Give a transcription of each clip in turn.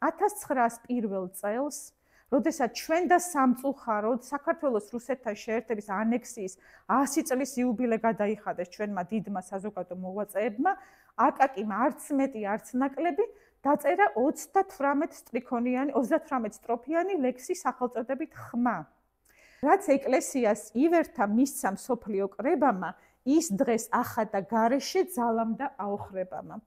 1901 წელს, როდესაც ჩვენ და სამწუხაროდ საქართველოს რუსეთთან შეერთების ანექსიის 100 წლის იუბილე გადაიხადეს ჩვენმა დიდმა საზოგადო მოღვაწეებმა, აკაკიმ არც მეტი, არც ნაკლები დაწერა 38 სტროფიანი ლექსი სახელწოდებით ხმა. რაც ეკლესიას ივერთა მისცა მსოფლიო კრებამა, ის დღეს ახადა გარეშე ძალამ და აოხრებამა.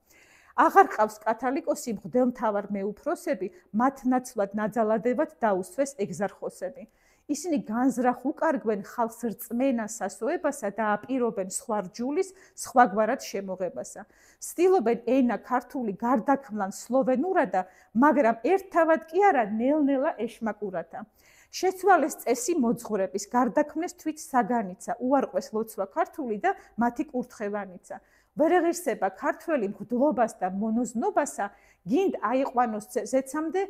აღარ ყავს კათალიკოსი მღვდელმთავარ მეუფროსები, მათ ნაცვლად ნაძალადებად დაუსვეს ეგზარხოსები. ისინი განზრახ უკარგვენ ხალხს რწმენას სასოებასა და აპირობენ სხვა რჯულის სხვაგვარად შემოღებასა. ცდილობენ ენა ქართული გარდაქმნან სლოვენურადა, მაგრამ ერთავად კი არა ნელ-ნელა ეშმაკურათა. შეცვალეს წესი მოძღვრების, გარდაქმნეს თვით საგანიცა, უარყვეს ლოცვა ქართული და მათი კურთხევანიცა. ვერ ეღირსება ქართველი მღვდლობას და მონოზნობასა, გინდ აიყვანოს ზეცამდე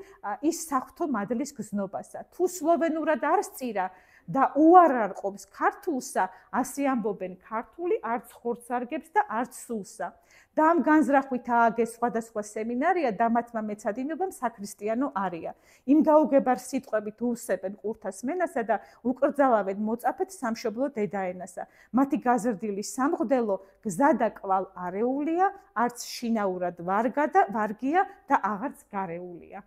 ის საღვთო მადლის გზნობასა. თუ სლოვენურად არ სწირა და უარ არყოფს ქართულსა, ასე ამბობენ ქართული არც ხორცს არგებს და არც სულსა. და ამ განზრახვით ააგეს სხვადასხვა სემინარია და მათმა მეცადინებამ საქრისტიანო არია. იმ გაუგებარ სიტყვებით უსებენ ყურთას მენასა და უკრძალავენ მოწაფეთ სამშობლო დედაენასა. მათი გაზრდილი სამღვდელო გზა და კვალ არეულია, არც შინაურად ვარგია და აღარც გარეულია.